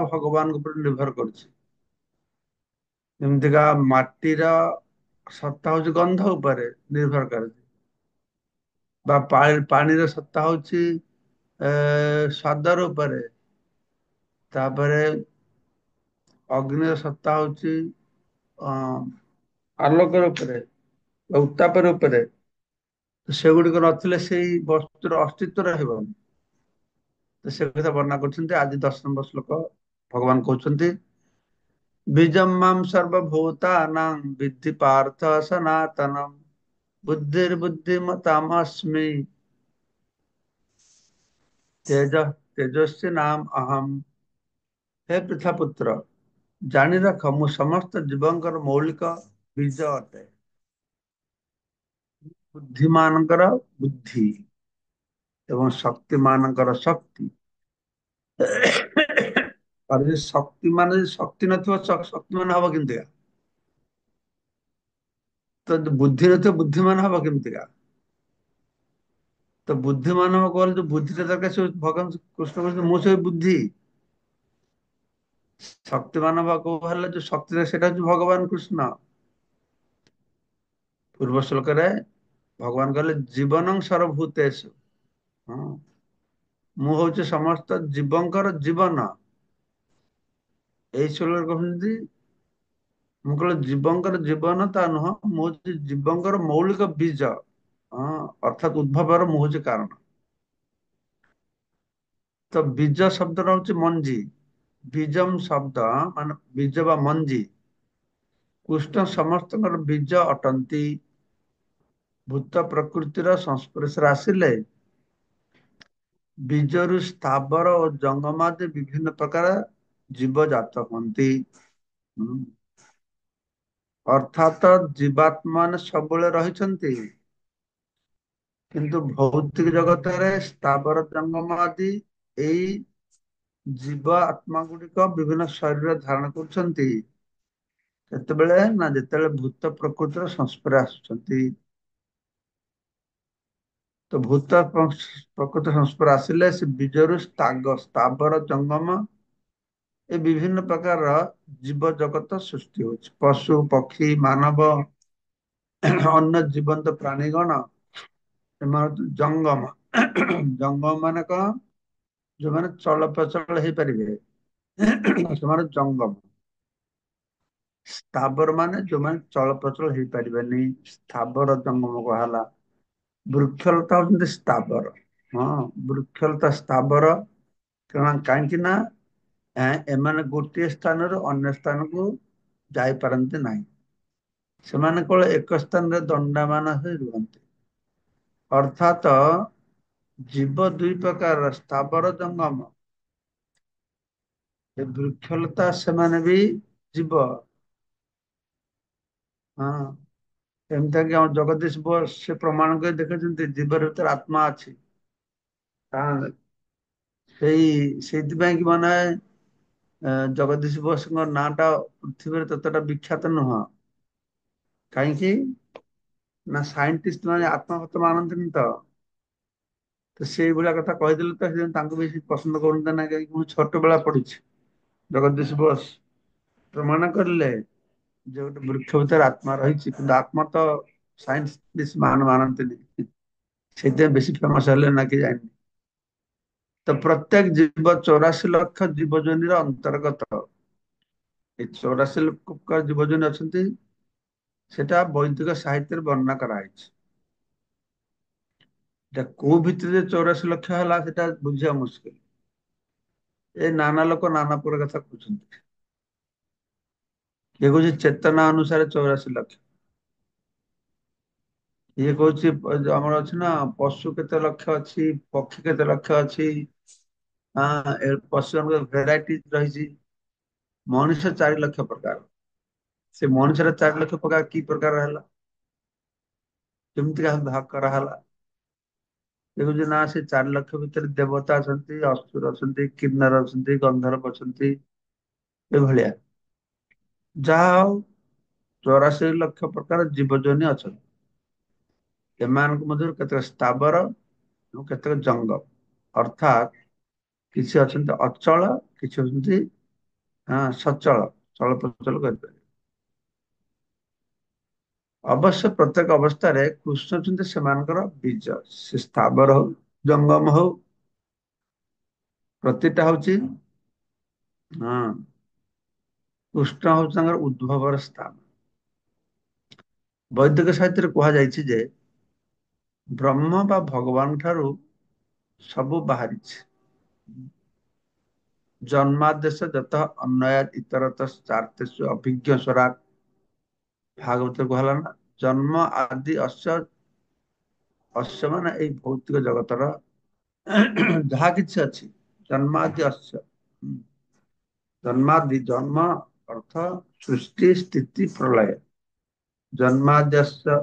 ଭଗବାନଙ୍କ ଉପରେ ନିର୍ଭର କରୁଛି। ଯେମିତିକା ମାଟିର ସତ୍ତା ହଉଛି ଗନ୍ଧ ଉପରେ ନିର୍ଭର କରେ, ବା ପାଣିର ସତ୍ତା ହଉଛି ସ୍ୱାଦର ଉପରେ, ତାପରେ ଅଗ୍ନିର ସତ୍ତା ହଉଛି ଅ ଆଲୋକ ଉପରେ ବା ଉତ୍ତାପ ଉପରେ। ତ ସେଗୁଡିକ ନଥିଲେ ସେଇ ବସ୍ତୁର ଅସ୍ତିତ୍ୱ ରହିବନି। ତ ସେ କଥା ବର୍ଣ୍ଣନା କରୁଛନ୍ତି। ଆଜି 10 ନମ୍ବର ଶ୍ଲୋକ ଭଗବାନ କହୁଛନ୍ତି, ବୀଜମ୍ ମାಂ ସର୍ବଭୂତାନାଂ ବିଦ୍ଧି ପାର୍ଥ ସନାତନମ୍ ବୁଦ୍ଧିର୍ବୁଦ୍ଧିମତାମସ୍ମି ତେଜସ୍ୱୀ ନାମ ଅହମ୍। ହେ ପୃଥା ପୁତ୍ର, ଜାଣି ରଖ ମୁଁ ସମସ୍ତ ଜୀବଙ୍କର ମୌଳିକ ବୀଜ ଅଟେ। ବୁଦ୍ଧି ମାନଙ୍କର ବୁଦ୍ଧି ଏବଂ ଶକ୍ତି ମାନଙ୍କର ଶକ୍ତି। ଆଉ ଯଦି ଶକ୍ତି ମାନେ ଯଦି ଶକ୍ତି ନଥିବ ଶକ୍ତି ମାନ ହବ କେମିତିକା? ତ ବୁଦ୍ଧି ନଥିବ ବୁଦ୍ଧିମାନ ହବ କେମିତିକା? ତ ବୁଦ୍ଧିମାନ କହିଲେ ଯୋଉ ବୁଦ୍ଧିଟା ଦରକାର ସେ ଭଗବାନ କୃଷ୍ଣ କହୁଛନ୍ତି ମୁଁ ସେ ବୁଦ୍ଧି। ଶକ୍ତିମାନ ହବାକୁ ହେଲେ ଯୋଉ ଶକ୍ତି ସେଇଟା ହଉଛି ଭଗବାନ କୃଷ୍ଣ। ପୂର୍ବ ଶ୍ଲୋକରେ ଭଗବାନ କହିଲେ ଜୀବନଂ ସର୍ବଭୂତେଷୁ। ହଁ, ମୁଁ ହଉଛି ସମସ୍ତ ଜୀବଙ୍କର ଜୀବନ। ଏଇ ଶ୍ଲୋକରେ କହୁଛନ୍ତି ମୁଁ କହିଲି ଜୀବଙ୍କର ଜୀବନ ତା ନୁହଁ, ମୁଁ ହଉଛି ଜୀବଙ୍କର ମୌଳିକ ବୀଜ। ହଁ, ଅର୍ଥାତ୍ ଉଦ୍ଭବର ମୁଁ ହଉଛି କାରଣ। ତ ବୀଜ ଶବ୍ଦଟା ହଉଛି ମଞ୍ଜି। ବୀଜମ ଶବ୍ଦ ମାନେ ବୀଜ ବା ମଞ୍ଜି। କୃଷ୍ଣ ସମସ୍ତଙ୍କର ବୀଜ ଅଟନ୍ତି। ଭୂତ ପ୍ରକୃତିର ସଂସ୍ପର୍ଶରେ ଆସିଲେ ବୀଜରୁ ସ୍ଥାବର ଓ ଜଙ୍ଗମାଦି ବିଭିନ୍ନ ପ୍ରକାର ଜୀବ ଜାତ ହୁଅନ୍ତି। ହୁଁ। ଅର୍ଥାତ ଜୀବାତ୍ମା ମାନେ ସବୁବେଳେ ରହିଛନ୍ତି। କିନ୍ତୁ ଭୌତିକ ଜଗତରେ ସ୍ଥାବର ଜଙ୍ଗମ ଆଦି ଏଇ ଜୀବ ଆତ୍ମା ଗୁଡିକ ବିଭିନ୍ନ ଶରୀର ଧାରଣ କରୁଛନ୍ତି। କେତେବେଳେ ନା ଯେତେବେଳେ ଭୂତ ପ୍ରକୃତିର ସଂସ୍ପର୍ଶରେ ଆସୁଛନ୍ତି। ତ ଭୂତ ପ୍ରକୃତି ସଂସ୍ପର୍ଶରେ ଆସିଲେ ସେ ବୀଜରୁ ସ୍ଥାବର ଜଙ୍ଗମ ଏ ବିଭିନ୍ନ ପ୍ରକାରର ଜୀବ ଜଗତ ସୃଷ୍ଟି ହଉଛି। ପଶୁ ପକ୍ଷୀ ମାନବ ଅନ୍ୟ ଜୀବନ୍ତ ପ୍ରାଣୀଗଣ ଏମାନେ ଜଙ୍ଗମ। ଜଙ୍ଗମ ମାନେ କଣ? ଯୋଉମାନେ ଚଳପ୍ରଚଳ ହେଇପାରିବେ ସେମାନେ ଜଙ୍ଗମ। ସ୍ଥାବର ମାନେ ଯୋଉମାନେ ଚଳପ୍ରଚଳ ହେଇପାରିବେନି ସ୍ଥାବର ଜଙ୍ଗମ କୁହାହେଲା। ବୃକ୍ଷଲତା ହଉଛନ୍ତି ସ୍ଥାବର। ହଁ, ବୃକ୍ଷଲତା ସ୍ଥାବର କାହିଁକି ନା ଏମାନେ ଗୋଟିଏ ସ୍ଥାନରୁ ଅନ୍ୟ ସ୍ଥାନକୁ ଯାଇପାରନ୍ତି ନାହିଁ। ସେମାନେ କେବଳ ଏକ ସ୍ଥାନରେ ଦଣ୍ଡାୟମାନ ହୋଇ ରୁହନ୍ତି। ଅର୍ଥାତ ଜୀବ ଦୁଇ ପ୍ରକାର ସ୍ଥାବର ଜଙ୍ଗମ। ଏ ବୃକ୍ଷଲତା ସେମାନେ ବି ଯିବ। ହଁ। ଏମିତିଆ କି ଆମ ଜଗଦୀଶ ବସ ସେ ପ୍ରମାଣ କରି ଦେଖୁଛନ୍ତି ଜୀବର ଭିତରେ ଆତ୍ମା ଅଛି। ହଁ, ସେଇଥିପାଇଁ କି ମାନେ ଜଗଦୀଶ ବସଙ୍କ ନାଁ ଟା ପୃଥିବୀରେ ତତେଟା ବିଖ୍ୟାତ ନୁହଁ। କାହିଁକି ନା ସାଇଣ୍ଟିଷ୍ଟ ମାନେ ଆତ୍ମହତ ମାନନ୍ତିନି ତ। ତ ସେଇଭଳିଆ କଥା କହିଦେଲେ ତ ସେ ତାଙ୍କୁ ବେଶୀ ପସନ୍ଦ କରନ୍ତି ନାହିଁ କାହିଁକି ମୁଁ ଛୋଟ ବେଳା ପଢିଛି। ଜଗଦୀଶ ବୋସ ପ୍ରମାଣ କରିଲେ ଯେ ଗୋଟେ ବୃକ୍ଷ ଭିତରେ ଆତ୍ମା ରହିଛି କିନ୍ତୁ ଆତ୍ମା ତ ସାଇନ୍ସ ମାନନ୍ତିନି ସେଇଥିପାଇଁ ବେଶୀ ଫେମସ ହେଲେ ନା କି ଜାଣିନି। ତ ପ୍ରତ୍ୟେକ ଜୀବ 84 ଲକ୍ଷ ଜୀବଜନିର ଅନ୍ତର୍ଗତ। ଏ 84 ଲକ୍ଷ ଜୀବଜନ ଅଛନ୍ତି ସେଟା ବୈଦିକ ସାହିତ୍ୟରେ ବର୍ଣ୍ଣନା କରାଯାଇଛି। କୋଉ ଭିତରେ 84 ଲକ୍ଷ ହେଲା ସେଟା ବୁଝିବା ମୁସ୍କିଲ। ଏ ନାନା ଲୋକ ନାନା ପ୍ରକାର କଥା କହୁଛନ୍ତି। କିଏ କହୁଛି ଚେତନା ଅନୁସାରେ 84 ଲକ୍ଷ। ଇଏ କହୁଛି ଆମର ଅଛି ନା ପଶୁ କେତେ ଲକ୍ଷ ଅଛି ପକ୍ଷୀ କେତେ ଲକ୍ଷ ଅଛି। ହଁ, ପଶୁଙ୍କ ଭେରାଇଟି ରହିଛି। ମଣିଷ 4 ଲକ୍ଷ ପ୍ରକାର। ସେ ମଣିଷର 4 ଲକ୍ଷ ପ୍ରକାର କି ପ୍ରକାର ହେଲା? କେମିତି କାହାକୁ ଭାଗ କରାହେଲା? ଦେଖୁଛି ନା ସେ 4 ଲକ୍ଷ ଭିତରେ ଦେବତା ଅଛନ୍ତି, ଅସୁର ଅଛନ୍ତି, କିନ୍ନର ଅଛନ୍ତି, ଗନ୍ଧର୍ବ ଅଛନ୍ତି ଏଭଳିଆ। ଯାହା ହଉ 84 ଲକ୍ଷ ପ୍ରକାର ଜୀବଜନି ଅଛନ୍ତି। ଏମାନଙ୍କ ମଧ୍ୟରୁ କେତେକ ସ୍ଥାବର ଏବଂ କେତେକ ଜଙ୍ଗ ଅର୍ଥାତ୍ କିଛି ଅଛନ୍ତି ଅଚଳ କିଛି ଅଛନ୍ତି ହଁ ସଚଳ ଚଳପ୍ରଚଳ କରିପାରିବେ। ଅବଶ୍ୟ ପ୍ରତ୍ୟେକ ଅବସ୍ଥାରେ କୃଷ୍ଣ ହଉଛନ୍ତି ସେମାନଙ୍କର ବୀଜ। ସେ ସ୍ଥାବର ହଉ ଜଙ୍ଗମ ହଉ ପ୍ରତିଟା ହଉଛି ହଁ କୃଷ୍ଣ ହଉଛି ତାଙ୍କର ଉଦ୍ଭବର ସ୍ଥାନ। ବୈଦିକ ସାହିତ୍ୟରେ କୁହାଯାଇଛି ଯେ ବ୍ରହ୍ମ ବା ଭଗବାନ ଠାରୁ ସବୁ ବାହାରିଛି। ଜନ୍ମାଦେଶ ଯତ ଅନ୍ନୟାତ ଇତରତ ଚାର୍ତେଷୁ ଅଭିଜ୍ଞ ସ୍ୱରାଟ। ଭାଗବତରେ କୁହା ହେଲା ନା ଜନ୍ମ ଆଦି ଅଶ୍ୟ ମାନେ ଏଇ ଭୌତିକ ଜଗତର ଯାହା କିଛି ଅଛି ଜନ୍ମାଦି ଅଶ୍ୟ ଜନ୍ମାଦି ଜନ୍ମ ଅର୍ଥ ସୃଷ୍ଟି ସ୍ଥିତି ପ୍ରଳୟ। ଜନ୍ମାଦ୍ୟସ୍ୟ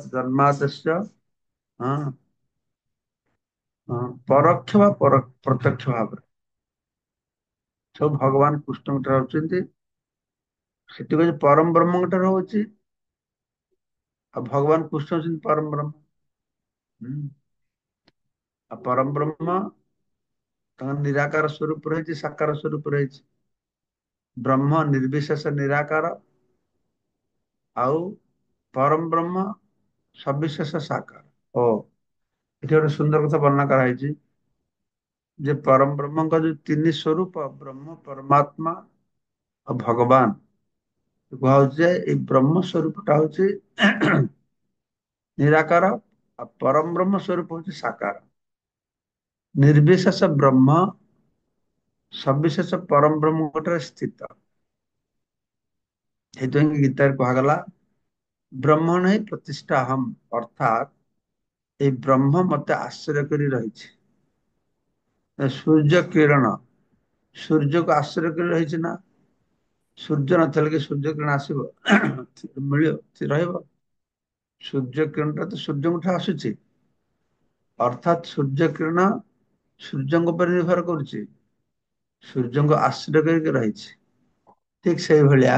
ହଁ ହଁ ପରୋକ୍ଷ ବା ପ୍ରତ୍ୟକ୍ଷ ଭାବରେ ସବୁ ଭଗବାନ କୃଷ୍ଣଙ୍କ ଠାରେ ଅଛନ୍ତି। ସେଠି କହିଛି ପରମ ବ୍ରହ୍ମଙ୍କ ଠାରେ ହଉଛି ଆଉ ଭଗବାନ କୃଷ୍ଣ ହଉଛନ୍ତି ପରମ ବ୍ରହ୍ମ। ହୁଁ। ଆଉ ପରମ ବ୍ରହ୍ମ ତାଙ୍କ ନିରାକାର ସ୍ୱରୂପ ରହିଛି ସାକାର ସ୍ୱରୂପ ରହିଛି। ବ୍ରହ୍ମ ନିର୍ବିଶେଷ ନିରାକାର ଆଉ ପରମ ବ୍ରହ୍ମ ସବିଶେଷ ସାକାର। ଓ ଏଠି ଗୋଟେ ସୁନ୍ଦର କଥା ବର୍ଣ୍ଣନା କରାହେଇଛି ଯେ ପରମ ବ୍ରହ୍ମଙ୍କ ଯୋଉ ତିନି ସ୍ୱରୂପ ବ୍ରହ୍ମ ପରମାତ୍ମା ଆଉ ଭଗବାନ କୁହା ହଉଛି ଯେ ଏଇ ବ୍ରହ୍ମ ସ୍ୱରୂପ ଟା ହଉଛି ନିରାକାର ଆଉ ପରମ ବ୍ରହ୍ମ ସ୍ୱରୂପ ହଉଛି ସାକାର। ନିର୍ବିଶେଷ ବ୍ରହ୍ମ ସବିଶେଷ ପରମ ବ୍ରହ୍ମଙ୍କଠାରେ ସ୍ଥିତ। ସେଇଥିପାଇଁ ଗୀତାରେ କୁହାଗଲା ବ୍ରହ୍ମଣ ହିଁ ପ୍ରତିଷ୍ଠା ହମ୍ ଅର୍ଥାତ୍ ଏଇ ବ୍ରହ୍ମ ମତେ ଆଶ୍ଚର୍ୟ କରି ରହିଛି। ସୂର୍ଯ୍ୟ କିରଣ ସୂର୍ଯ୍ୟକୁ ଆଶ୍ରୟ କରି ରହିଛି ନା। ସୂର୍ଯ୍ୟ ନଥିଲେ କି ସୂର୍ଯ୍ୟ କିରଣ ଆସିବ ମିଳିବ ରହିବ। ସୂର୍ଯ୍ୟ କିରଣଟା ତ ସୂର୍ଯ୍ୟଙ୍କ ଠୁ ଆସୁଛି। ଅର୍ଥାତ୍ ସୂର୍ଯ୍ୟ କିରଣ ସୂର୍ଯ୍ୟଙ୍କ ଉପରେ ନିର୍ଭର କରୁଛି। ସୂର୍ଯ୍ୟଙ୍କୁ ଆଶ୍ରୟ କରିକି ରହିଛି। ଠିକ ସେଇଭଳିଆ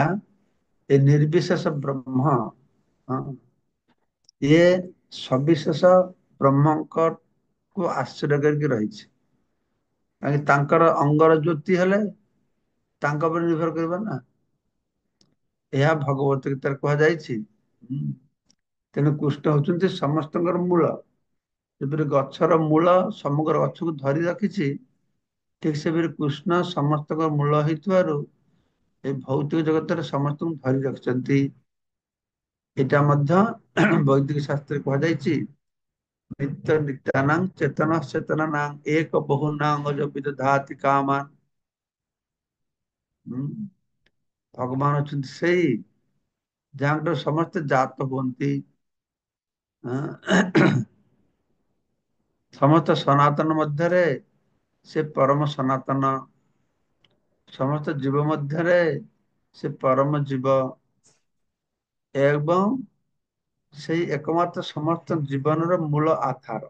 ଏ ନିର୍ବିଶେଷ ବ୍ରହ୍ମ ହଁ ଇଏ ସବିଶେଷ ବ୍ରହ୍ମଙ୍କ କୁ ଆଶ୍ଚର୍ୟ କରିକି ରହିଛି। କାହିଁକି ତାଙ୍କର ଅଙ୍ଗର ଜ୍ୟୋତି ହେଲେ ତାଙ୍କ ଉପରେ ନିର୍ଭର କରିବ ନା। ଏହା ଭଗବତ ଗୀତାରେ କୁହାଯାଇଛି। ତେଣୁ କୃଷ୍ଣ ହଉଛନ୍ତି ସମସ୍ତଙ୍କର ମୂଳ। ଯେପରି ଗଛର ମୂଳ ସମଗ୍ର ଗଛକୁ ଧରି ରଖିଛି ଠିକ ସେପରି କୃଷ୍ଣ ସମସ୍ତଙ୍କ ମୂଳ ହେଇଥିବାରୁ ଏଇ ଭୌତିକ ଜଗତରେ ସମସ୍ତଙ୍କୁ ଧରି ରଖିଛନ୍ତି। ଏଇଟା ମଧ୍ୟ ବୈଦିକ ଶାସ୍ତ୍ରରେ କୁହାଯାଇଛି। ନିତ୍ୟ ନିତ୍ୟାନଂ ଚେତନ ଚେତନ ନାଙ୍ଗ ଏକ ବହୁ ନାଙ୍ଗ ଯ ବିଦଧାତି କାମାନ। ହୁଁ ଭଗବାନ ଅଛନ୍ତି ସେଇ ଯାହାଙ୍କଠାରୁ ସମସ୍ତେ ଜାତ ହୁଅନ୍ତି। ସମସ୍ତ ସନାତନ ମଧ୍ୟରେ ସେ ପରମ ସନାତନ। ସମସ୍ତ ଜୀବ ମଧ୍ୟରେ ସେ ପରମ ଜୀବ। ଏବଂ ସେଇ ଏକମାତ୍ର ସମସ୍ତ ଜୀବନର ମୂଳ ଆଧାର।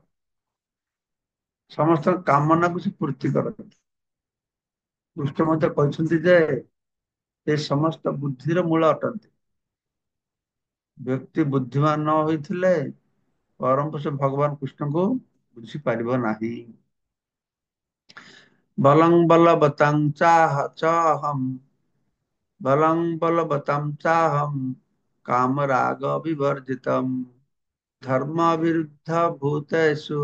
ସମସ୍ତଙ୍କ କାମନାକୁ ସେ ପୂର୍ତ୍ତି କରନ୍ତି। କୃଷ୍ଣ ମଧ୍ୟ କହିଛନ୍ତି ଯେ ଏ ସମସ୍ତ ବୁଦ୍ଧିର ମୂଳ ଅଟନ୍ତି। ବ୍ୟକ୍ତି ବୁଦ୍ଧିମାନ ନ ହୋଇଥିଲେ ପରମ ସେ ଭଗବାନ କୃଷ୍ଣଙ୍କୁ ବୁଝିପାରିବ ନାହିଁ। ବଲଂ ବଲବତାଂ ଚାହମ୍ ବଲଂ ବଲବତାଂ ଚାହମ୍ କାମ ରାଗ ବିବର୍ଜିତମ୍ ଧର୍ମ ବିରୁଦ୍ଧ ଭୂତେଷୁ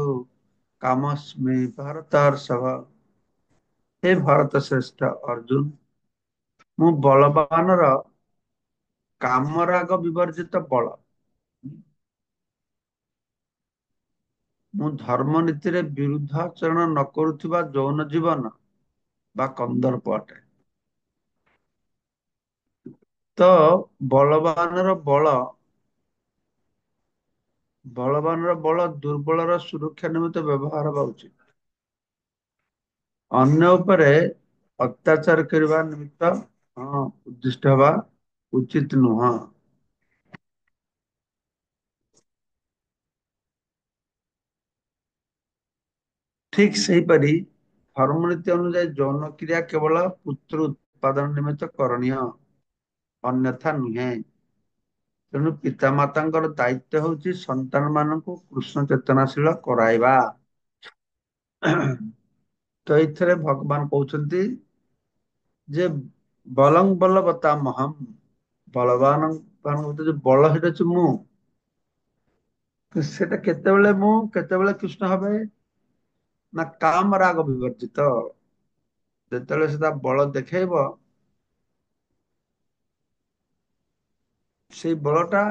କାମସ୍ମି ଭରତର୍ଷଭ। ହେ ଭରତ ଶ୍ରେଷ୍ଠ ଅର୍ଜୁନ ମୁଁ ବଳବାନର କାମରାଗ ବିବର୍ଜିତ ବଳ। ମୁଁ ଧର୍ମ ନୀତିରେ ବିରୁଦ୍ଧ ଆଚରଣ ନ କରୁଥିବା ଯୌନ ଜୀବନ ବା କନ୍ଦର୍ପ ଅଟେ। ତ ବଳବାନର ବଳ ବଳବାନର ବଳ ଦୁର୍ବଳର ସୁରକ୍ଷା ନିମିତ୍ତ ବ୍ୟବହାର ହବା ଉଚିତ। ଅନ୍ୟ ଉପରେ ଅତ୍ୟାଚାର କରିବା ନିମିତ୍ତ ଉଦ୍ଦିଷ୍ଟ ହବା ଉଚିତ ନୁହଁ। ଠିକ ସେହିପରି ଧର୍ମନୀତି ଅନୁଯାୟୀ ଯୌନ କ୍ରିୟା କେବଳ ପୁତ୍ର ଉତ୍ପାଦନ ନିମିତ୍ତ କରଣୀୟ ଅନ୍ୟଥା ନୁହେଁ। ତେଣୁ ପିତାମାତାଙ୍କର ଦାୟିତ୍ଵ ହଉଛି ସନ୍ତାନ ମାନଙ୍କୁ କୃଷ୍ଣ ଚେତନାଶୀଳ କରାଇବା। ତ ଏଇଥିରେ ଭଗବାନ କହୁଛନ୍ତି ଯେ ବଲଂ ବଲବତାମହମ୍, ବଳବାନ ମାନଙ୍କ ଭିତରେ ଯୋଉ ବଳ ସେଟା ହଉଛି ମୁଁ। ସେଟା କେତେବେଳେ ମୁଁ କେତେବେଳେ କୃଷ୍ଣ হবে ନା କାମ ରାଗ ବିବର୍ଜିତ। ଯେତେବେଳେ ସେ ତା ବଳ ଦେଖେଇବ, ସେଇ ବଳଟା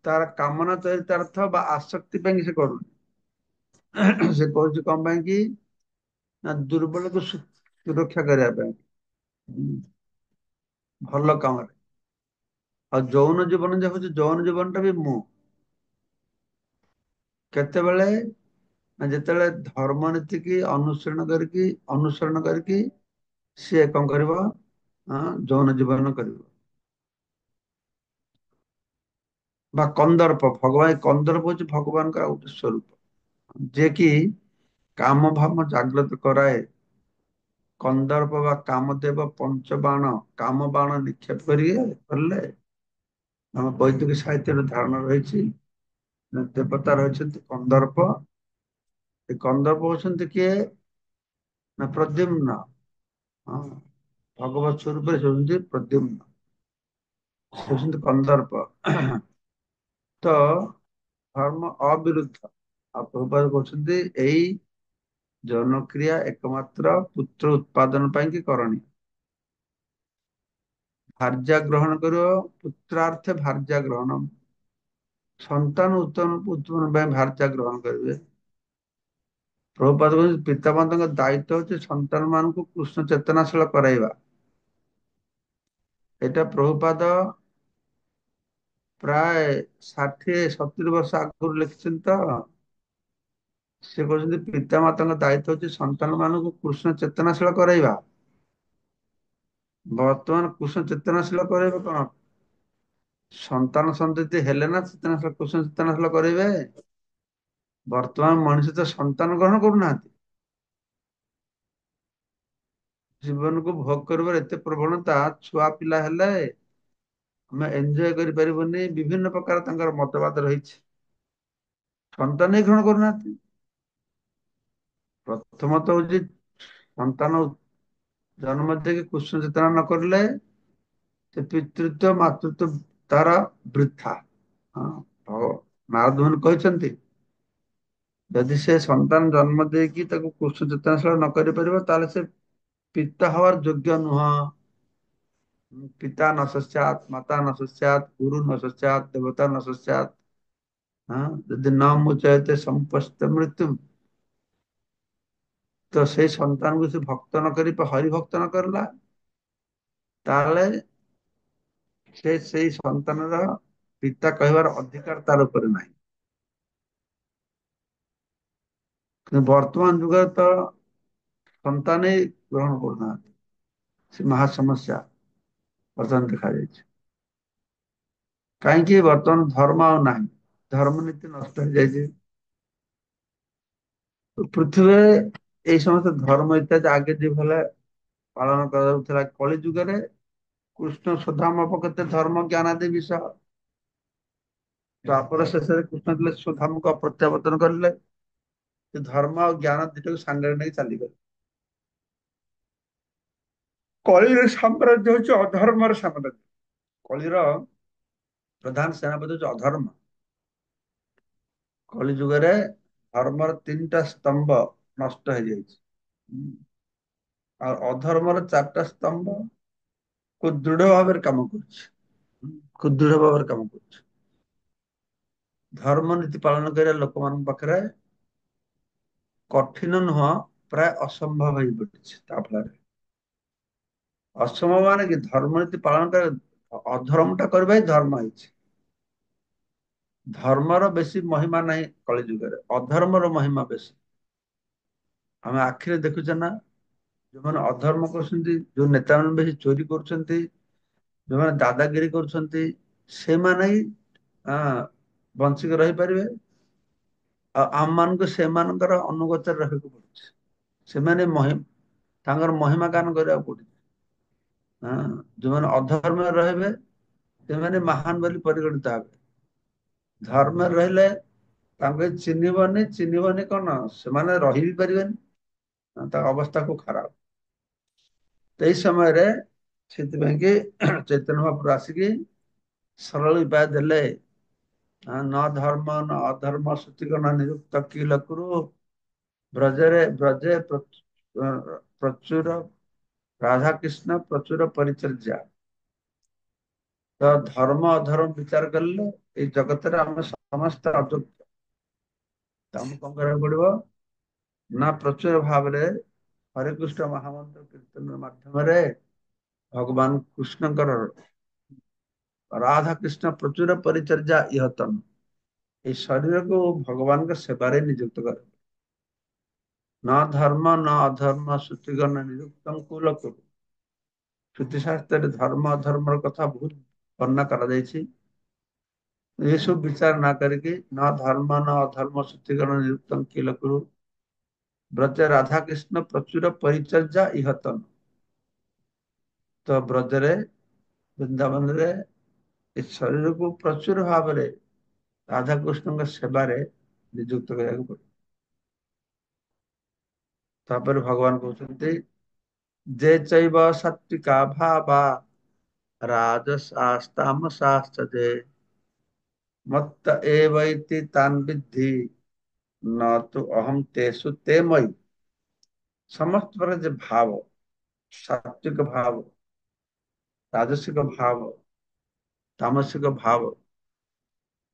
ତାର କାମନା ଚରିତାର୍ଥ ବା ଆସକ୍ତି ପାଇଁ ସେ କରୁନି। ସେ କରୁଛି କଣ ପାଇଁ କି ନା ଦୁର୍ବଳକୁ ସୁରକ୍ଷା କରିବା ପାଇଁ। ହୁଁ, ଭଲ କାମରେ। ଆଉ ଯୌନ ଜୀବନ ଯେ ହଉଛି ଯୌନ ଜୀବନ ଟା ବି ମୁଁ କେତେବେଳେ ନା ଯେତେବେଳେ ଧର୍ମ ନୀତିକି ଅନୁସରଣ କରିକି ସିଏ କଣ କରିବ ଯୌନ ଜୀବନ କରିବ। ବା କନ୍ଦର୍ପ ଭଗବାନ କନ୍ଦର୍ପ ହଉଛି ଭଗବାନଙ୍କର ଆଉ ଗୋଟେ ସ୍ୱରୂପ, ଯିଏ କି କାମ ଭାବ ଜାଗ୍ରତ କରାଏ। କନ୍ଦର୍ପ ବା କାମଦେବ ପଞ୍ଚବାଣ କାମ ବାଣ ନିକ୍ଷେପ କରିଲେ ଆମ ବୈଦିକ ସାହିତ୍ୟର ଧାରଣା ରହିଛି। ଦେବତା ରହିଛନ୍ତି କନ୍ଦର୍ପ। ଏ କନ୍ଦର୍ପ ହଉଛନ୍ତି କିଏ ନା ପ୍ରଦ୍ୟୁମ୍ନ। ହଁ, ଭଗବତ ସ୍ୱରୂପରେ ସେ ହଉଛନ୍ତି ପ୍ରଦ୍ୟୁମ୍ନ। ସେ ହଉଛନ୍ତି କନ୍ଦର୍ପ। ତ ଧର୍ମ ଅବିରୁଦ୍ଧ। ଆଉ ପ୍ରଭୁପାଦ କହୁଛନ୍ତି ଏଇ ଯୌନକ୍ରିୟା ଏକମାତ୍ର ପୁତ୍ର ଉତ୍ପାଦନ ପାଇଁ କି କରଣୀୟ। ଭାର୍ଯ୍ୟା ଗ୍ରହଣ କରିବ, ପୁତ୍ରାର୍ଥେ ଭାର୍ଯ୍ୟା ଗ୍ରହଣ। ସନ୍ତାନ ଉତ୍ପନ୍ନ ପାଇଁ ଭାର୍ଯ୍ୟା ଗ୍ରହଣ କରିବେ। ପ୍ରଭୁପାଦ କହୁଛନ୍ତି ପିତାମାତାଙ୍କ ଦାୟିତ୍ୱ ହଉଛି ସନ୍ତାନ ମାନଙ୍କୁ କୃଷ୍ଣ ଚେତନାଶୀଳ କରାଇବା। ଏଇଟା ପ୍ରଭୁପାଦ ପ୍ରାୟ 60-70 ବର୍ଷ ଆଗରୁ ଲେଖିଛନ୍ତି ତ। ସେ କହୁଛନ୍ତି ପିତାମାତାଙ୍କ ଦାୟିତ୍ୱ ହଉଛି ସନ୍ତାନ ମାନଙ୍କୁ କୃଷ୍ଣ ଚେତନାଶୀଳ କରାଇବା। ବର୍ତ୍ତମାନ କୃଷ୍ଣ ଚେତନାଶୀଳ କରାଇବେ କଣ? ସନ୍ତାନ ସନ୍ତତି ହେଲେ ନା କୃଷ୍ଣ ଚେତନାଶୀଳ କରାଇବେ। ବର୍ତ୍ତମାନ ମଣିଷ ତ ସନ୍ତାନ ଗ୍ରହଣ କରୁନାହାନ୍ତି। ଜୀବନକୁ ଭୋଗ କରିବାର ଏତେ ପ୍ରବଣତା, ଛୁଆ ପିଲା ହେଲେ ଆମେ ଏଞ୍ଜୟ କରିପାରିବୁନି, ବିଭିନ୍ନ ପ୍ରକାର ତାଙ୍କର ମତବାଦ ରହିଛି। ସନ୍ତାନ ହିଁ ଗ୍ରହଣ କରୁନାହାନ୍ତି। ପ୍ରଥମତଃ ହଉଛି ସନ୍ତାନ ଜନ୍ମ ଦେଇକି କୃଷ୍ଣ ଚେତନା ନ କରିଲେ ସେ ପିତୃତ୍ୱ ମାତୃତ୍ୱ ତାର ବୃଥା। ହଁ, ନାରଦ ମୁନି କହିଛନ୍ତି ଯଦି ସେ ସନ୍ତାନ ଜନ୍ମ ଦେଇକି ତାକୁ କୃଷ୍ଣ ଚେତନାଶୀଳ ନ କରିପାରିବ, ତାହେଲେ ସେ ପିତା ହବାର ଯୋଗ୍ୟ ନୁହଁ। ପିତା ନ ଶସ୍ୟାତ୍, ମାତା ନ ଶସ୍ୟାତ୍, ଗୁରୁ ନ ଶସ୍ୟାତ୍, ଦେବତା ନ ଶସ୍ୟାତ୍। ହଁ, ଯଦି ନ ମୁଚୟତେ ସମ୍ପସ୍ଥ ମୃତ୍ୟୁ। ତ ସେଇ ସନ୍ତାନକୁ ସେ ଭକ୍ତ ନ କରି ହରିଭକ୍ତ ନ କରିଲା, ତାହେଲେ ସେ ସେଇ ସନ୍ତାନର ପିତା କହିବାର ଅଧିକାର ତାର ଉପରେ ନାହିଁ। କିନ୍ତୁ ବର୍ତ୍ତମାନ ଯୁଗରେ ତ ସନ୍ତାନ ଗ୍ରହଣ କରୁନାହାନ୍ତି। ସେ ମହା ସମସ୍ୟା ବର୍ତ୍ତମାନ ଦେଖାଯାଇଛି। କାହିଁକି ବର୍ତ୍ତମାନ ଧର୍ମ ଆଉ ନାହିଁ, ଧର୍ମ ନୀତି ନଷ୍ଟ ହେଇଯାଇଛି। ପୃଥିବୀରେ ଏଇ ସମସ୍ତ ଧର୍ମ ଇତ୍ୟାଦି ଆଗେ ଯେ ଭଳିଆ ପାଳନ କରାଯାଉଥିଲା, କଳି ଯୁଗରେ କୃଷ୍ଣ ସୁଦାମ କେତେ ଧର୍ମ ଜ୍ଞାନ ଆଦି ବିଷୟ। ଦ୍ୱାପର ଶେଷରେ କୃଷ୍ଣ ଥିଲେ ସୁଧାମକୁ ପ୍ରତ୍ୟାବର୍ତ୍ତନ କରିଲେ। ସେ ଧର୍ମ ଆଉ ଜ୍ଞାନ ଦିଟାକୁ ସାଙ୍ଗରେ ନେଇ ଚାଲିଗଲେ। କଳିର ସାମ୍ରାଜ୍ୟ ହଉଛି ଅଧର୍ମର ସାମ୍ରାଜ୍ୟ। କଳିର ପ୍ରଧାନ ସେନାପତି ହଉଛି ଅଧର୍ମ। କଳି ଯୁଗରେ ଧର୍ମର 3ଟା ସ୍ତମ୍ଭ ନଷ୍ଟ ହେଇଯାଇଛି। ହୁଁ। ଆଉ ଅଧର୍ମର 4ଟା ସ୍ତମ୍ଭ ଦୃଢ ଭାବରେ କାମ କରୁଛି। ଖୁବ୍ ଦୃଢ ଭାବରେ କାମ କରୁଛି। ଧର୍ମ ନୀତି ପାଳନ କରିବା ଲୋକମାନଙ୍କ ପାଖରେ କଠିନ ନୁହଁ, ପ୍ରାୟ ଅସମ୍ଭବ ହେଇ ପଡିଛି ତା ଫଳରେ। ଅସମ୍ଭବ ମାନେ କି ଧର୍ମ ନୀତି ପାଳନ କରିବା, ଅଧର୍ମ ଟା କରିବା ହିଁ ଧର୍ମ ହେଇଛି। ଧର୍ମର ବେଶୀ ମହିମା ନାହିଁ କଳି ଯୁଗରେ, ଅଧର୍ମର ମହିମା ବେଶୀ। ଆମେ ଆଖିରେ ଦେଖୁଛେ ନା, ଯୋଉମାନେ ଅଧର୍ମ କରୁଛନ୍ତି, ଯୋଉ ନେତା ମାନେ ବେଶୀ ଚୋରି କରୁଛନ୍ତି, ଯୋଉମାନେ ଦାଦାଗିରି କରୁଛନ୍ତି, ସେମାନେ ହିଁ ବଞ୍ଚିକି ରହିପାରିବେ। ଆଉ ଆମ ମାନଙ୍କୁ ସେମାନଙ୍କର ଅନୁଗତରେ ରହିବାକୁ ପଡୁଛି। ସେମାନେ ତାଙ୍କର ମହିମା ଗାନ କରିବାକୁ ପଡୁଛି। ହଁ, ଯୋଉମାନେ ଅଧର୍ମରେ ରହିବେ ସେମାନେ ମହାନ ବୋଲି ପରିଗଣିତ ହେବେ। ଧର୍ମରେ ରହିଲେ ତାଙ୍କୁ ଚିହ୍ନିବନି, ଚିହ୍ନିବନି କଣ ସେମାନେ ରହି ବି ପାରିବେନି। ତାଙ୍କ ଅବସ୍ଥା ଖୁବ୍ ଖରାପ। ଏଇ ସମୟରେ ସେଥିପାଇଁ କି ଚୈତନ୍ୟ ମହାପ୍ରଭୁ ଆସିକି ସରଳ ଉପାୟ ଦେଲେ। न ଧର୍ମ न ଅଧର୍ମ ସୂଚିଗଣ ନିରୁକ୍ତ କିଲ କୁରୁ ବ୍ରଜେ ପ୍ରଚୁର ରାଧାକୃଷ୍ଣ ପ୍ରଚୁର ପରିଚର୍ଯା। ତ ଧର୍ମ ଅଧର୍ମ ବିଚାର କଲେ ଏଇ ଜଗତରେ ଆମେ ସମସ୍ତେ ଅଯୋଗ୍ୟ। ତ ଆମକୁ କଣ କରିବାକୁ ପଡିବ ନା ପ୍ରଚୁର ଭାବରେ ହରେ କୃଷ୍ଣ ମହାମନ୍ତ୍ର କୀର୍ତ୍ତନ ମାଧ୍ୟମରେ ଭଗବାନ କୃଷ୍ଣଙ୍କର ରାଧା କୃଷ୍ଣ ପ୍ରଚୁର ପରିଚର୍ଯା ଇହତନ, ଏଇ ଶରୀରକୁ ଭଗବାନଙ୍କ ସେବାରେ ନିଯୁକ୍ତ କରେ। न ଧର୍ମ न ଅଧର୍ମ ସୂଚିଗଣ ନିରୁକ୍ତଂ କୁଲକୁ। ଶ୍ରୁତି ଶାସ୍ତ୍ରରେ ଧର୍ମ ଅଧର୍ମର କଥା ବହୁତ ବର୍ଣ୍ଣନା କରାଯାଇଛି। ଏସବୁ ବିଚାର ନ କରିକି न ଧର୍ମ न ଅଧର୍ମ ସୂଚିଗଣ ନିରୁକ୍ତଂ କିଲ କୁରୁ ବ୍ରଜ ରାଧାକୃଷ୍ଣ ପ୍ରଚୁର ପରିଚର୍ଯା ଇହତନ। ତ ବ୍ରଜରେ ବୃନ୍ଦାବନରେ ଏ ଶରୀରକୁ ପ୍ରଚୁର ଭାବରେ ରାଧାକୃଷ୍ଣଙ୍କ ସେବାରେ ନିଯୁକ୍ତ କରିବାକୁ ପଡିବ। ତାପରେ ଭଗବାନ କହୁଛନ୍ତି ଯେ ଚୈବ ସାତ୍ବିକା ଭାବା ରାଜସାସ୍ତାମସାଶ୍ଚ ଯେ ମତ୍ତ ଏବୈତି ତାନ୍ ବିଦ୍ଧି न तो अहम तेसु ते मयि। ସମସ୍ତ ପ୍ରକାର ଯେ ଭାବ, ସାତ୍विକ ଭାବ, ରାଜସିକ ଭାବ, ତାମସିକ ଭାବ,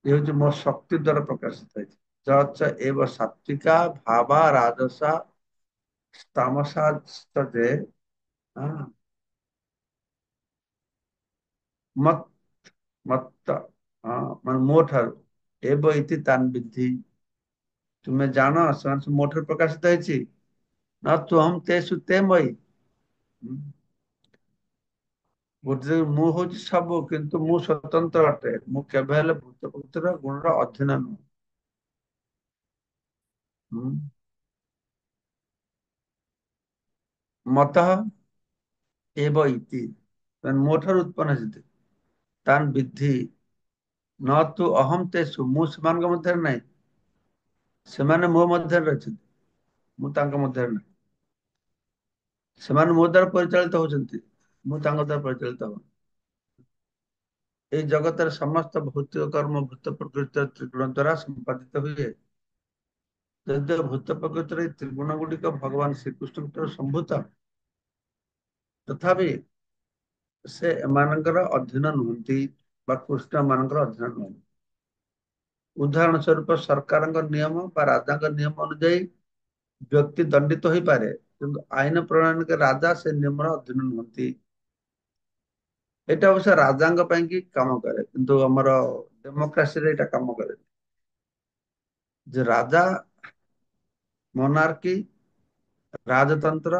ଏ ହଉଛି ମୋ ଶକ୍ତି ଦ୍ଵାରା ପ୍ରକାଶିତ ହେଇଛି। ଯଚ ଏବ ସାତ୍ବିକା ଭାବା ରାଜସା ତାମସା ଯେ ମତ ମତ୍ତ ମାନେ ମୋ ଠାରୁ ଏବ ଇତି ତାନ୍ ବିଦ୍ଧି, ତୁମେ ଜାଣ ସେମାନେ ସବୁ ମୋ ଠାରୁ ପ୍ରକାଶିତ ହେଇଛି। ନା ତୁ ହମ ତେସୁ ତେ ମଇ, ବୁଝ ମୁଁ ହଉଛି ସବୁ କିନ୍ତୁ ମୁଁ ସ୍ୱତନ୍ତ୍ର ଅଟେ। ମୁଁ କେବେ ହେଲେ ଭୂତ ପୁତ୍ର ଗୁଣର ଅଧୀନ ନୁହେଁ। ହୁଁ। ମତଃ ଏବ ଇତି, ମାନେ ମୋ ଠାରୁ ଉତ୍ପନ୍ନ ହେଇଛନ୍ତି। ତାନ୍ ବିଦ୍ଧି ନ ତୁ ଅହମ ତେସୁ, ମୁଁ ସେମାନଙ୍କ ମଧ୍ୟରେ ନାହିଁ। ସେମାନେ ମୋ ମଧ୍ୟରେ ରହିଛନ୍ତି, ମୁଁ ତାଙ୍କ ମଧ୍ୟରେ ନାହିଁ। ସେମାନେ ମୋ ଦ୍ୱାରା ପରିଚାଳିତ ହଉଛନ୍ତି, ମୁଁ ତାଙ୍କ ଦ୍ୱାରା ପରିଚାଳିତ ହଉନି। ଏଇ ଜଗତରେ ସମସ୍ତ ଭୌତିକ କର୍ମ ଭୂତ ପ୍ରକୃତିର ତ୍ରିଗୁଣ ଦ୍ୱାରା ସମ୍ପାଦିତ ହୁଏ। ଯଦିଓ ଭୂତ ପ୍ରକୃତିର ଏଇ ତ୍ରିଗୁଣ ଗୁଡିକ ଭଗବାନ ଶ୍ରୀକୃଷ୍ଣଙ୍କର ସମ୍ଭୂତ, ତଥାପି ସେ ଏମାନଙ୍କର ଅଧୀନ ନୁହନ୍ତି ବା କୃଷ୍ଣ ଏମାନଙ୍କର ଅଧୀନ ନୁହନ୍ତି। ଉଦାହରଣ ସ୍ୱରୂପ ସରକାରଙ୍କ ନିୟମ ବା ରାଜାଙ୍କ ନିୟମ ଅନୁଯାୟୀ ବ୍ୟକ୍ତି ଦଣ୍ଡିତ ହୋଇପାରେ, କିନ୍ତୁ ଆଇନ ପ୍ରଣୟନ ରାଜା ସେ ନିୟମର ଅଧୀନ ନୁହନ୍ତି। ଏଇଟା ଅବଶ୍ୟ ରାଜାଙ୍କ ପାଇଁ କି କାମ କରେ, କିନ୍ତୁ ଆମର ଡେମୋକ୍ରାସିରେ ଏଇଟା କାମ କରେ। ଯେ ରାଜା ମୋନାର୍କି ରାଜତନ୍ତ୍ର,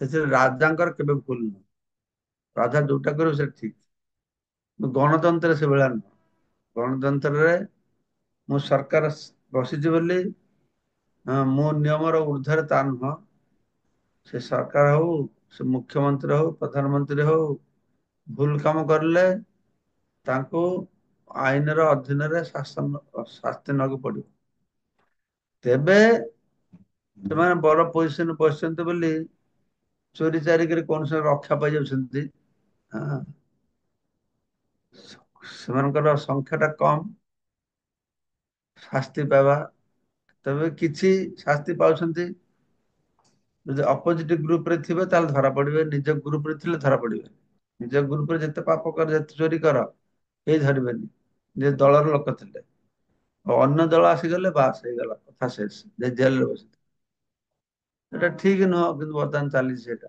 ସେଥିରେ ରାଜାଙ୍କର କେବେ ଭୁଲ ନୁହଁ। ରାଜା ଯୋଉଟା କରିବ ସେଟା ଠିକ। ଗଣତନ୍ତ୍ର ସେଭଳିଆ ନୁହଁ। ଗଣତନ୍ତ୍ରରେ ମୁଁ ସରକାର ବସିଛି ବୋଲି ମୁଁ ନିୟମର ଉର୍ଦ୍ଧ୍ୱରେ ତା ନୁହଁ। ସେ ସରକାର ହଉ, ସେ ମୁଖ୍ୟମନ୍ତ୍ରୀ ହଉ, ପ୍ରଧାନମନ୍ତ୍ରୀ ହଉ, ଭୁଲ କାମ କରିଲେ ତାଙ୍କୁ ଆଇନର ଅଧୀନରେ ଶାସ୍ତି ନେବାକୁ ପଡିବ। ତେବେ ସେମାନେ ବଡ ପୋଜିସନ ବସିଛନ୍ତି ବୋଲି ଚୋରି ଚାରିକିରି କୌଣସି ରକ୍ଷା ପାଇଯାଉଛନ୍ତି। ହଁ, ସେମାନଙ୍କର ସଂଖ୍ୟା ଟା କମ, ଶାସ୍ତି ପାଇବା, ତେବେ କିଛି ଶାସ୍ତି ପାଉଛନ୍ତି। ଯଦି ଅପୋଜିଟ ଗ୍ରୁପ ରେ ଥିବେ ତାହେଲେ ଧରା ପଡିବେ, ନିଜ ଗ୍ରୁପ ରେ ଥିଲେ ଧରା ପଡିବେ। ନିଜ ଗ୍ରୁପରେ ଯେତେ ପାପ କର, ଯେତେ ଚୋରି କର, କେହି ଧରିବେନି ଯେ ଦଳର ଲୋକ ଥିଲେ। ଆଉ ଅନ୍ୟ ଦଳ ଆସିଗଲେ ବାସ୍ ହେଇଗଲା, କଥା ଶେଷ, ଯେ ଜେଲରେ ବସିଥିବେ। ଏଟା ଠିକ ନୁହଁ, କିନ୍ତୁ ବର୍ତ୍ତମାନ ଚାଲିଛି ସେଇଟା।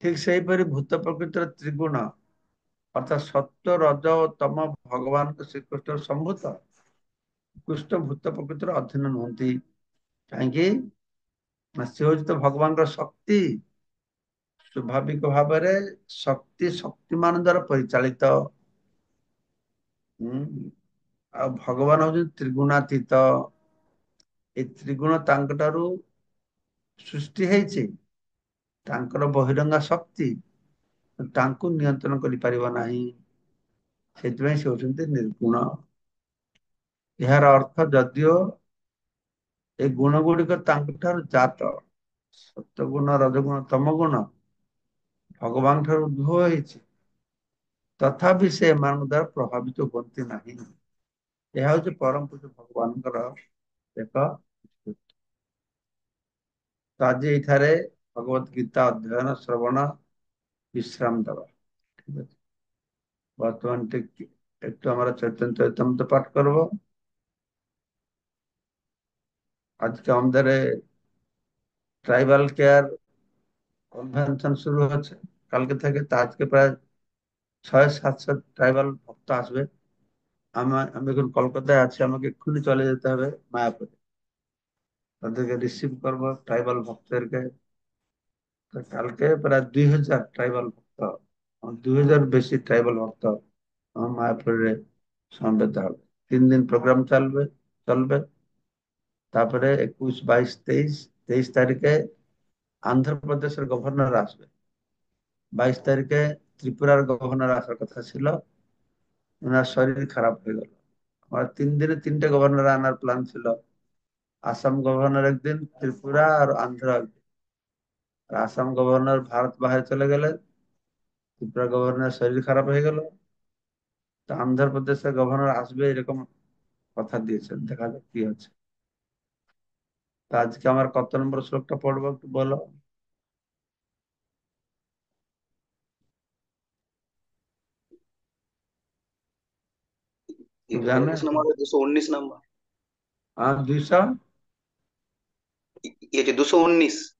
ଠିକ ସେହିପରି ଭୂତ ପ୍ରକୃତିର ତ୍ରିଗୁଣ ଅର୍ଥାତ୍ ସତ୍ୟ ରଜ ଓ ତମ ଭଗବାନଙ୍କ ଶ୍ରୀକୃଷ୍ଣ ସମ୍ଭୂତ, କୃଷ୍ଣ ଭୂତ ପ୍ରକୃତିର ଅଧୀନ ନୁହନ୍ତି। କାହିଁକି ନା ସେ ହଉଛି ତ ଭଗବାନଙ୍କର ଶକ୍ତି। ସ୍ୱାଭାବିକ ଭାବରେ ଶକ୍ତିମାନ ଦ୍ଵାରା ପରିଚାଳିତ। ହୁଁ, ଆଉ ଭଗବାନ ହଉଛନ୍ତି ତ୍ରିଗୁଣାତୀତ। ଏଇ ତ୍ରିଗୁଣ ତାଙ୍କ ଠାରୁ ସୃଷ୍ଟି ହେଇଛି। ତାଙ୍କର ବହିରଙ୍ଗା ଶକ୍ତି ତାଙ୍କୁ ନିୟନ୍ତ୍ରଣ କରିପାରିବ ନାହିଁ। ସେଥିପାଇଁ ସେ ହଉଛନ୍ତି ନିର୍ଗୁଣ। ଏହାର ଅର୍ଥ ଯଦିଓ ଏ ଗୁଣ ଗୁଡିକ ତାଙ୍କ ଠାରୁ ଜାତ, ସତ୍ୟ ଗୁଣ, ରଜଗୁଣ, ତମ ଗୁଣ, ଭଗବାନ ଠାରୁ ଉଦ୍ଭବ ହେଇଛି, ତଥାପି ସେ ଏମାନଙ୍କ ଦ୍ୱାରା ପ୍ରଭାବିତ ହୁଅନ୍ତି ନାହିଁ। ଏହା ହଉଛି ପରମ ପୂଜ୍ୟ ଭଗବାନଙ୍କର ଏକ ଉକ୍ତି। ତ ଆଜି ଏଇଠାରେ ଭଗବତ ଗୀତା ଅଧ୍ୟୟନ ଶ୍ରବଣ ବିଶ୍ରାମ ଦେବା। ঠিক আছে, ବର୍ତ୍ତମାନ ଟିକେ একটু আমরা চৈতন্য চৈতন্য পাঠ করব। আজকে আমাদের ট্রাইবাল কেয়ার কনভেনশন শুরু হচ্ছে কালকে থেকে। তা আজকে প্রায় 600-700 ট্রাইবাল ভক্ত আসবে। আমি এখন কলকাতায় আছি, আমাকে এক্ষুনি চলে যেতে হবে মায়াপুরে, তাদেরকে রিসিভ করবো ট্রাইবাল ভক্তদেরকে। তো কালকে প্রায় 2000 ট্রাইবাল ভক্ত, 2000 বেশি ট্রাইবাল ভক্ত আমার মায়াপুরে সমবেত হবে। 3 দিন প্রোগ্রাম চলবে। তারপরে 21, 22, 23 তারিখে আন্ধ্রপ্রদেশের গভর্নর আসবে। 22 তারিখে ত্রিপুরার গভর্নর আসার কথা ছিল, ওনার শরীর খারাপ হয়ে গেল। আমার 3 দিনে 3টে গভর্নর আনার প্ল্যান ছিল। আসাম গভর্নর একদিন, ত্রিপুরা আর আন্ধ্র একদিন। আর আসাম গভর্নর ভারত বাইরে চলে গেলে, ত্রিপুরা গভর্নর শরীর খারাপ হয়ে গেল। তো আন্ধ্রপ্রদেশের গভর্নর আসবে এরকম কথা দিয়েছেন, দেখা যাক কি হচ্ছে। তো আজকে আমার কত নম্বর শ্লোকটা পড়বো একটু বলো। ये কেউ জানে? 219 नंबर। আর 200? ये जो 219।